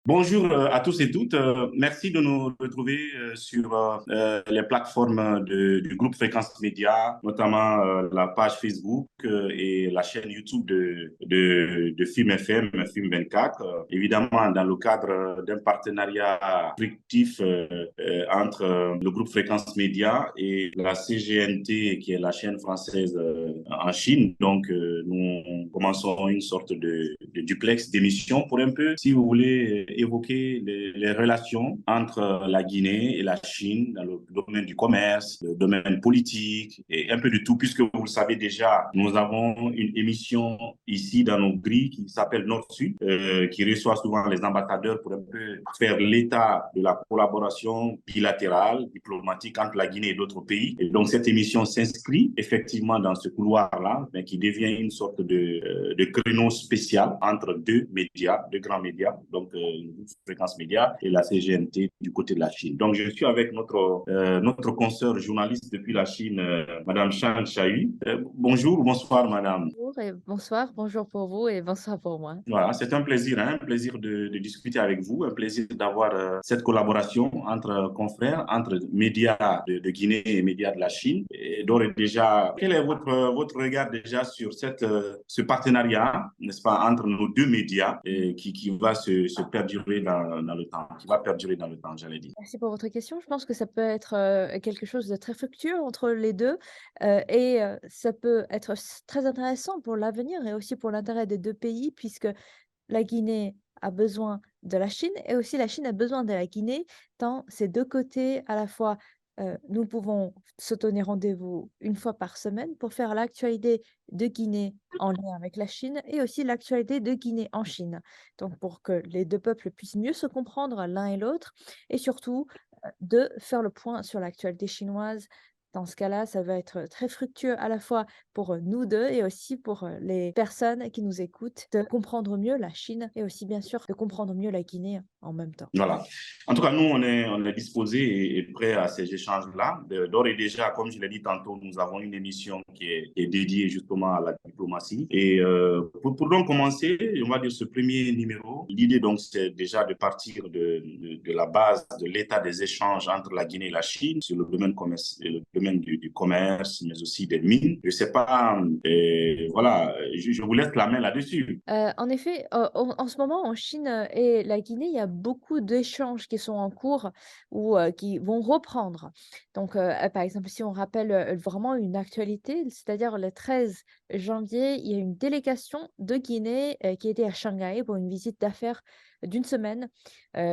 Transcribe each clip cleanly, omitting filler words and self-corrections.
Bonjour à tous et toutes. Merci de nous retrouver sur les plateformes du groupe Fréquence Média, notamment la page Facebook et la chaîne YouTube de Film FM, Film 24. Évidemment, dans le cadre d'un partenariat fructif entre le groupe Fréquence Média et la CGNT, qui est la chaîne française en Chine. Donc, nous commençons une sorte de duplex d'émission pour un peu, si vous voulez, évoquer les relations entre la Guinée et la Chine dans le domaine du commerce, le domaine politique et un peu de tout, puisque vous le savez déjà, nous avons une émission ici dans nos grilles qui s'appelle Nord-Sud, qui reçoit souvent les ambassadeurs pour un peu faire l'état de la collaboration bilatérale, diplomatique entre la Guinée et d'autres pays. Et donc cette émission s'inscrit effectivement dans ce couloir-là, mais qui devient une sorte de créneau spécial entre deux médias, deux grands médias, donc Fréquence Média et la CGNT du côté de la Chine. Donc, je suis avec notre consoeur journaliste depuis la Chine, Madame Chan Chahui. Bonjour, bonsoir, Madame. Bonjour et bonsoir, bonjour pour vous et bonsoir pour moi. Voilà, c'est un plaisir de discuter avec vous, un plaisir d'avoir cette collaboration entre confrères, entre médias de Guinée et médias de la Chine. Et d'ores et déjà, quel est votre regard déjà sur ce partenariat, n'est-ce pas, entre nos deux médias qui va se perdurer dans le temps, qui va perdurer dans le temps, j'allais dire. Merci pour votre question. Je pense que ça peut être quelque chose de très fructueux entre les deux et ça peut être très intéressant pour l'avenir et aussi pour l'intérêt des deux pays puisque la Guinée a besoin de la Chine et aussi la Chine a besoin de la Guinée, tant ces deux côtés, à la fois, nous pouvons se donner rendez-vous une fois par semaine pour faire l'actualité de Guinée en lien avec la Chine et aussi l'actualité de Guinée en Chine. Donc pour que les deux peuples puissent mieux se comprendre l'un et l'autre et surtout de faire le point sur l'actualité chinoise. Dans ce cas-là, ça va être très fructueux à la fois pour nous deux et aussi pour les personnes qui nous écoutent, de comprendre mieux la Chine et aussi bien sûr de comprendre mieux la Guinée en même temps. Voilà. En tout cas, nous, on est disposés et prêts à ces échanges-là. D'ores et déjà, comme je l'ai dit tantôt, nous avons une émission qui est dédiée justement à la diplomatie. Et pour donc commencer, on va dire ce premier numéro, l'idée donc c'est déjà de partir de la base de l'état des échanges entre la Guinée et la Chine sur le domaine du commerce, mais aussi des mines. Je sais pas, voilà, je vous laisse la main là-dessus. En effet, en ce moment, en Chine, et la Guinée, il y a beaucoup d'échanges qui sont en cours ou, qui vont reprendre. Donc, par exemple, si on rappelle, vraiment une actualité, c'est-à-dire le 13 janvier, il y a une délégation de Guinée, qui était à Shanghai pour une visite d'affaires d'une semaine,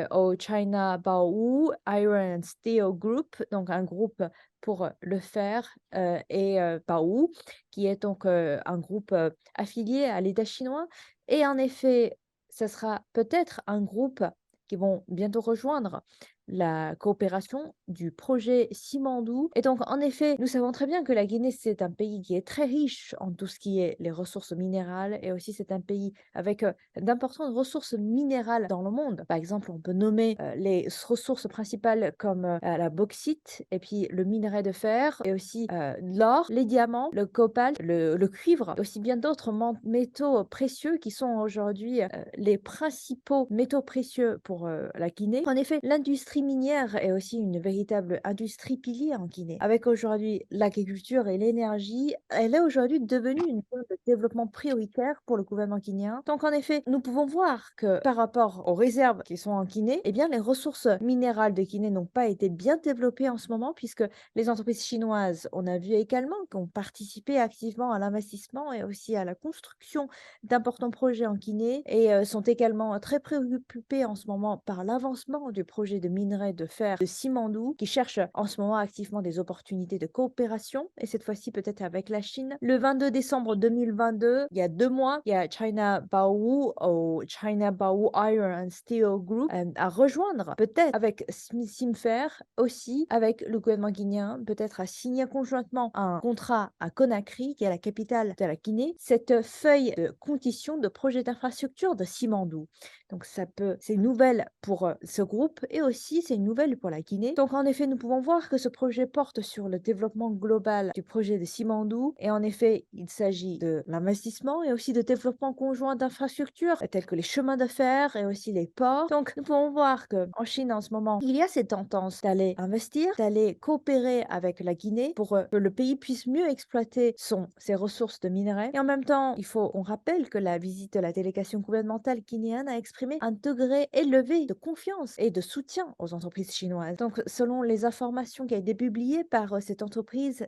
au China Baowu Iron and Steel Group, donc un groupe pour le fer, et Baowu, qui est donc, un groupe, affilié à l'État chinois. Et en effet, ce sera peut-être un groupe qui vont bientôt rejoindre la coopération du projet Simandou. Et donc, en effet, nous savons très bien que la Guinée, c'est un pays qui est très riche en tout ce qui est les ressources minérales et aussi c'est un pays avec d'importantes ressources minérales dans le monde. Par exemple, on peut nommer les ressources principales comme la bauxite et puis le minerai de fer et aussi l'or, les diamants, le cobalt, le cuivre, aussi bien d'autres métaux précieux qui sont aujourd'hui les principaux métaux précieux pour la Guinée. En effet, l'industrie minière est aussi une véritable industrie pilier en Guinée. Avec aujourd'hui l'agriculture et l'énergie, elle est aujourd'hui devenue une zone de développement prioritaire pour le gouvernement guinéen. Donc en effet, nous pouvons voir que par rapport aux réserves qui sont en Guinée, eh bien les ressources minérales de Guinée n'ont pas été bien développées en ce moment puisque les entreprises chinoises, on a vu également, qui ont participé activement à l'investissement et aussi à la construction d'importants projets en Guinée et sont également très préoccupées en ce moment par l'avancement du projet de minerai de fer de Simandou, qui cherche en ce moment activement des opportunités de coopération, et cette fois-ci peut-être avec la Chine. Le 22 décembre 2022, il y a 2 mois, il y a China Baowu au China Baowu Iron and Steel Group à rejoindre, peut-être avec Simfer, aussi avec le gouvernement guinéen, peut-être à signer conjointement un contrat à Conakry, qui est la capitale de la Guinée, cette feuille de conditions de projet d'infrastructure de Simandou. Donc c'est une nouvelle pour ce groupe et aussi aussi, c'est une nouvelle pour la Guinée. Donc, en effet, nous pouvons voir que ce projet porte sur le développement global du projet de Simandou. Et en effet, il s'agit de l'investissement et aussi de développement conjoint d'infrastructures telles que les chemins de fer et aussi les ports. Donc, nous pouvons voir qu'en Chine, en ce moment, il y a cette tendance d'aller investir, d'aller coopérer avec la Guinée pour que le pays puisse mieux exploiter ses ressources de minerais. Et en même temps, on rappelle que la visite de la délégation gouvernementale guinéenne a exprimé un degré élevé de confiance et de soutien aux entreprises chinoises. Donc, selon les informations qui ont été publiées par cette entreprise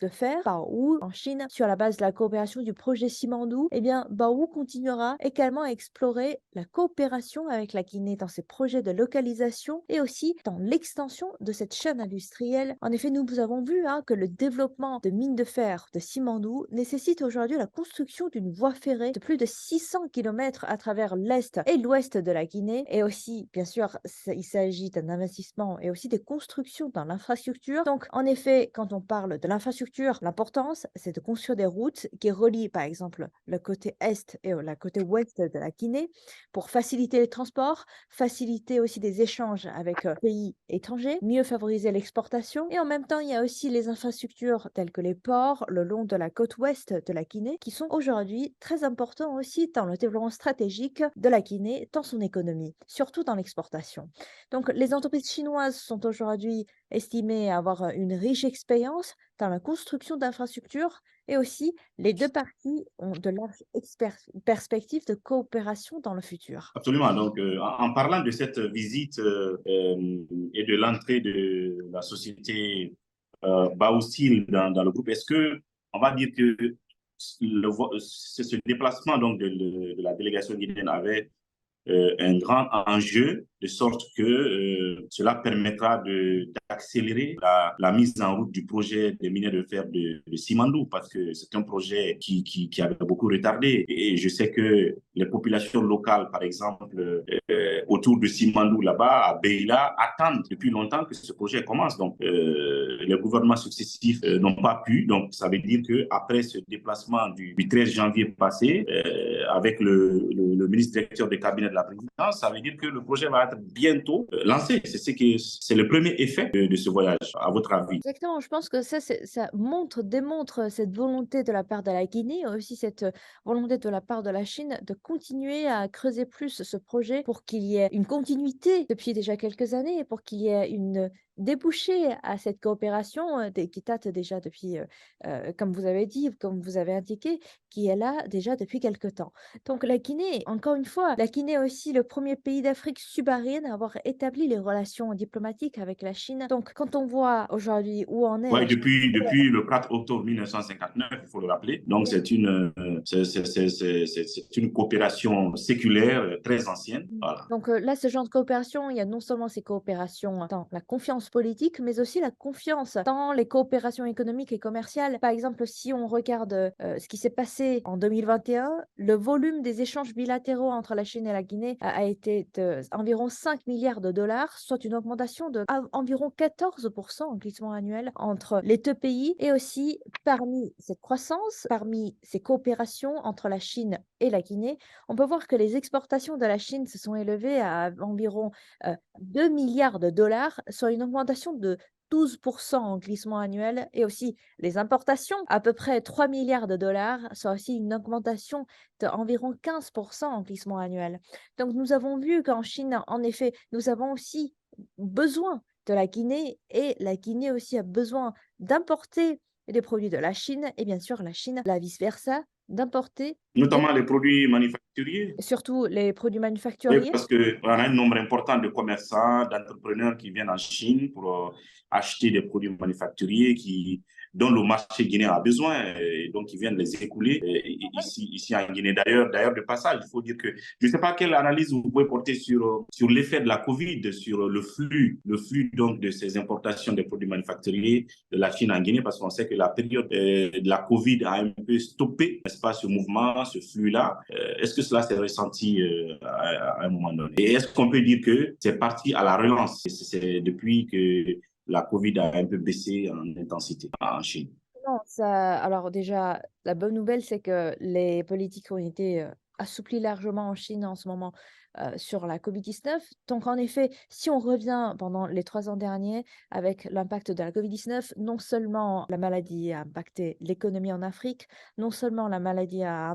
de fer, Baowu, en Chine, sur la base de la coopération du projet Simandou, eh bien, Baowu continuera également à explorer la coopération avec la Guinée dans ses projets de localisation et aussi dans l'extension de cette chaîne industrielle. En effet, nous avons vu que le développement de mines de fer de Simandou nécessite aujourd'hui la construction d'une voie ferrée de plus de 600 km à travers l'est et l'ouest de la Guinée. Et aussi, bien sûr, il s'agit d'un investissement et aussi des constructions dans l'infrastructure. Donc, en effet, quand on parle de l'infrastructure, l'importance, c'est de construire des routes qui relient, par exemple, le côté est et le côté ouest de la Guinée pour faciliter les transports, faciliter aussi des échanges avec pays étrangers, mieux favoriser l'exportation. Et en même temps, il y a aussi les infrastructures telles que les ports le long de la côte ouest de la Guinée qui sont aujourd'hui très importants aussi dans le développement stratégique de la Guinée, dans son économie, surtout dans l'exportation. Donc, les entreprises chinoises sont aujourd'hui estimées avoir une riche expérience dans la construction d'infrastructures et aussi les deux parties ont de larges perspectives de coopération dans le futur. Absolument. Donc, en parlant de cette visite et de l'entrée de la société Baosil dans le groupe, est-ce que on va dire que ce déplacement donc de la délégation guinéenne avait un grand enjeu, de sorte que cela permettra d'accélérer la mise en route du projet des minières de fer de Simandou, parce que c'est un projet qui avait beaucoup retardé. Et je sais que les populations locales, par exemple, autour de Simandou, là-bas, à Beila, attendent depuis longtemps que ce projet commence. Donc, les gouvernements successifs n'ont pas pu. Donc, ça veut dire qu'après ce déplacement du 13 janvier passé, avec le ministre directeur de cabinet de la présidence, ça veut dire que le projet va être bientôt lancé. C'est le premier effet de ce voyage, à votre avis. Exactement, je pense que ça démontre cette volonté de la part de la Guinée, aussi cette volonté de la part de la Chine de continuer à creuser plus ce projet pour qu'il y ait une continuité depuis déjà quelques années, pour qu'il y ait une débouchée à cette coopération qui date déjà depuis, comme vous avez dit, comme vous avez indiqué, qui est là déjà depuis quelque temps. Donc la Guinée, encore une fois, la Guinée est aussi le premier pays d'Afrique subsaharienne à avoir établi les relations diplomatiques avec la Chine. Donc quand on voit aujourd'hui où en est Oui, la Chine, depuis le 4 octobre 1959, il faut le rappeler. Donc, c'est une coopération séculaire très ancienne. Voilà. donc là, ce genre de coopération, il y a non seulement ces coopérations dans la confiance politique, mais aussi la confiance dans les coopérations économiques et commerciales. Par exemple, si on regarde ce qui s'est passé en 2021, le volume des échanges bilatéraux entre la Chine et la Guinée a été d'environ 5 milliards de dollars, soit une augmentation de environ 14% en glissement annuel entre les deux pays. Et aussi, parmi cette croissance, parmi ces coopérations entre la Chine et la Guinée, on peut voir que les exportations de la Chine se sont élevées à environ 2 milliards de dollars, soit une augmentation de 12% en glissement annuel. Et aussi les importations, à peu près 3 milliards de dollars, soit aussi une augmentation d'environ 15% en glissement annuel. Donc nous avons vu qu'en Chine, en effet, nous avons aussi besoin de la Guinée et la Guinée aussi a besoin d'importer des produits de la Chine et bien sûr la Chine, la vice-versa, d'importer Notamment les produits manufacturiers. surtout les produits Oui, manufacturiers. parce qu'on a un nombre important de commerçants, d'entrepreneurs qui viennent en Chine pour acheter des produits manufacturiers dont le marché guinéen a besoin, et donc ils viennent les écouler ici en Guinée. D'ailleurs, de passage, il faut dire que je ne sais pas quelle analyse vous pouvez porter sur l'effet de la Covid, sur le flux donc de ces importations des produits manufacturiers de la Chine en Guinée, parce qu'on sait que la période de la Covid a un peu stoppé, n'est-ce pas, ce mouvement, ce flux-là. Est-ce que cela s'est ressenti à un moment donné? Et est-ce qu'on peut dire que c'est parti à la relance? C'est depuis que la Covid a un peu baissé en intensité en Chine. Non, alors déjà, la bonne nouvelle, c'est que les politiques ont été assouplies largement en Chine en ce moment sur la Covid-19. Donc, en effet, si on revient pendant les 3 ans derniers avec l'impact de la Covid-19, non seulement la maladie a impacté l'économie en Afrique, non seulement la maladie a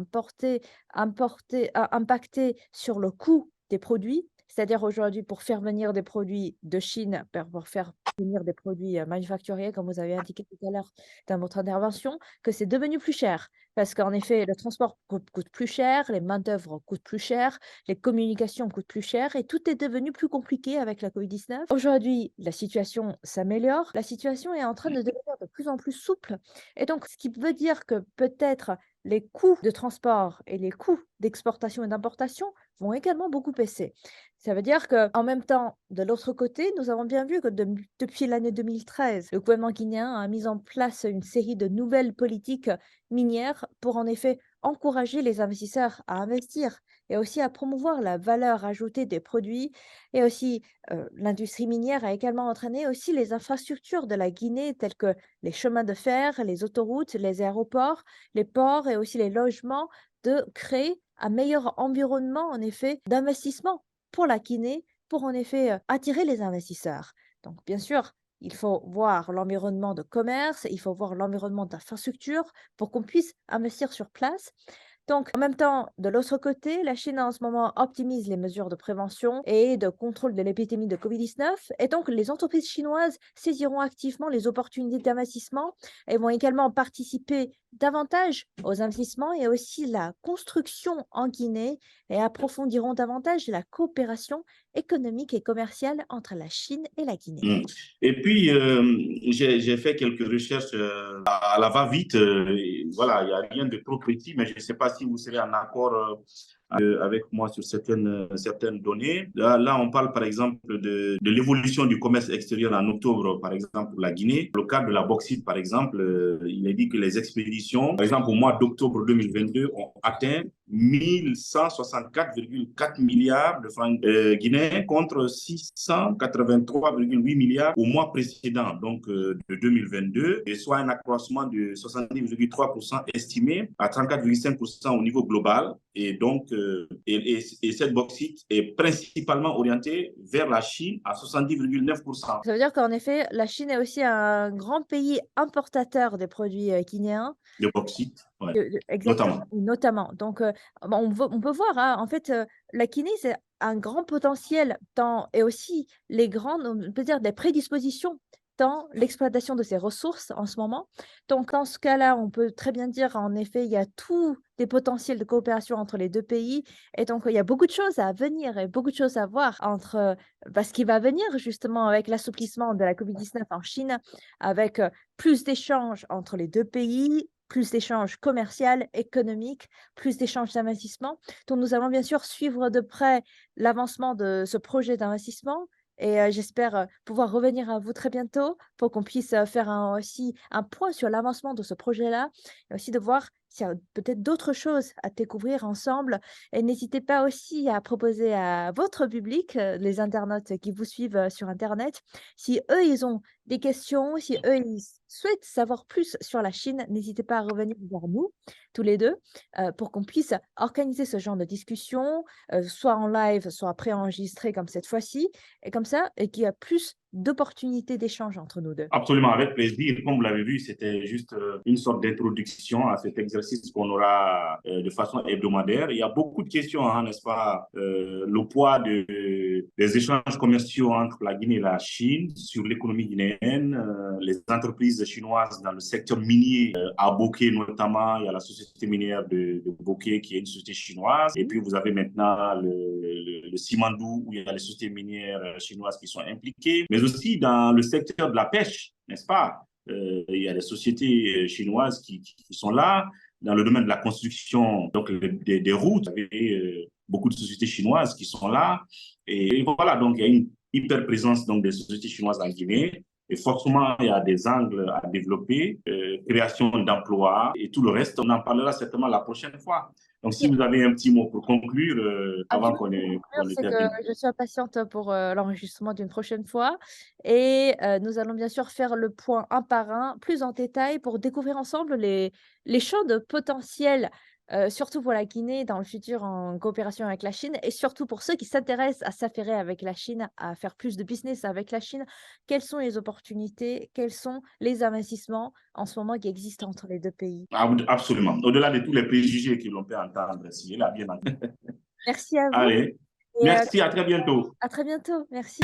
impacté sur le coût des produits, c'est-à-dire aujourd'hui pour faire venir des produits de Chine, pour faire venir des produits manufacturiers, comme vous avez indiqué tout à l'heure dans votre intervention, que c'est devenu plus cher. Parce qu'en effet, le transport coûte plus cher, les main-d'œuvre coûtent plus cher, les communications coûtent plus cher et tout est devenu plus compliqué avec la Covid-19. Aujourd'hui, la situation s'améliore, la situation est en train de devenir de plus en plus souple. Et donc, ce qui veut dire que peut-être les coûts de transport et les coûts d'exportation et d'importation vont également beaucoup baisser. Ça veut dire qu'en même temps, de l'autre côté, nous avons bien vu que depuis l'année 2013, le gouvernement guinéen a mis en place une série de nouvelles politiques minières pour en effet encourager les investisseurs à investir et aussi à promouvoir la valeur ajoutée des produits. Et aussi, l'industrie minière a également entraîné aussi les infrastructures de la Guinée, telles que les chemins de fer, les autoroutes, les aéroports, les ports et aussi les logements, de créer un meilleur environnement, en effet, d'investissement pour la Guinée, pour en effet attirer les investisseurs. Donc, bien sûr, il faut voir l'environnement de commerce, il faut voir l'environnement d'infrastructure pour qu'on puisse investir sur place. Donc, en même temps, de l'autre côté, la Chine en ce moment optimise les mesures de prévention et de contrôle de l'épidémie de Covid-19. Et donc, les entreprises chinoises saisiront activement les opportunités d'investissement et vont également participer davantage aux investissements et aussi la construction en Guinée et approfondiront davantage la coopération économique et commerciale entre la Chine et la Guinée. Mm. Et puis, j'ai fait quelques recherches à la va-vite. Voilà, il n'y a rien de trop précis, mais je ne sais pas si vous serez en accord avec moi sur certaines données. Là, on parle par exemple de l'évolution du commerce extérieur en octobre, par exemple, pour la Guinée. Dans le cadre de la bauxite, par exemple, il est dit que les expéditions, par exemple, au mois d'octobre 2022, ont atteint 1164,4 milliards de francs guinéens contre 683,8 milliards au mois précédent, donc de 2022, et soit un accroissement de 70,3% estimé à 34,5% au niveau global. Et donc, cette bauxite est principalement orientée vers la Chine à 70,9%. Ça veut dire qu'en effet, la Chine est aussi un grand pays importateur des produits guinéens. De bauxite, ouais, Exactement, notamment. notamment. Donc, on peut voir, hein, en fait, la Guinée, c'est un grand potentiel tant et aussi les grandes, on peut dire des prédispositions, tant l'exploitation de ses ressources en ce moment. Donc, dans ce cas-là, on peut très bien dire, en effet, il y a tous des potentiels de coopération entre les 2 pays et donc il y a beaucoup de choses à venir et beaucoup de choses à voir entre, ce qui va venir justement avec l'assouplissement de la Covid-19 en Chine, avec, plus d'échanges entre les 2 pays, plus d'échanges commerciaux, économiques, plus d'échanges d'investissement. Donc, nous allons bien sûr suivre de près l'avancement de ce projet d'investissement et j'espère pouvoir revenir à vous très bientôt pour qu'on puisse faire aussi un point sur l'avancement de ce projet-là et aussi de voir s'il y a peut-être d'autres choses à découvrir ensemble. Et n'hésitez pas aussi à proposer à votre public, les internautes qui vous suivent sur Internet, si eux, ils ont des questions, si eux, ils souhaitent savoir plus sur la Chine, n'hésitez pas à revenir vers nous, tous les deux, pour qu'on puisse organiser ce genre de discussion, soit en live, soit préenregistré comme cette fois-ci, et comme ça, et qu'il y a plus d'opportunités d'échange entre nous deux. Absolument, avec plaisir. Comme vous l'avez vu, c'était juste une sorte d'introduction à cet exercice qu'on aura de façon hebdomadaire. Il y a beaucoup de questions, hein, n'est-ce pas? Le poids des échanges commerciaux entre la Guinée et la Chine sur l'économie guinéenne, les entreprises chinoises dans le secteur minier à Bokeh notamment. Il y a la société minière de Bokeh qui est une société chinoise. Et puis vous avez maintenant le Simandou où il y a les sociétés minières chinoises qui sont impliquées. Mais aussi dans le secteur de la pêche, n'est-ce pas? Il y a des sociétés chinoises qui sont là. Dans le domaine de la construction, donc des routes, il y a beaucoup de sociétés chinoises qui sont là. Et voilà, donc il y a une hyper présence donc, des sociétés chinoises en Guinée. Et forcément, il y a des angles à développer, création d'emplois et tout le reste. On en parlera certainement la prochaine fois. Donc, si vous avez un petit mot pour conclure avant qu'on C'est que termine. je suis impatiente pour l'enregistrement d'une prochaine fois et nous allons bien sûr faire le point un par un, plus en détail pour découvrir ensemble les champs de potentiel surtout pour la Guinée dans le futur en coopération avec la Chine et surtout pour ceux qui s'intéressent à s'affairer avec la Chine, à faire plus de business avec la Chine? Quelles sont les opportunités? Quels sont les investissements en ce moment qui existent entre les 2 pays? Absolument. Au-delà de tous les préjugés que l'on peut entendre, si là, bien entendu. Merci à vous Allez, et merci, à très bientôt. à très bientôt. Merci.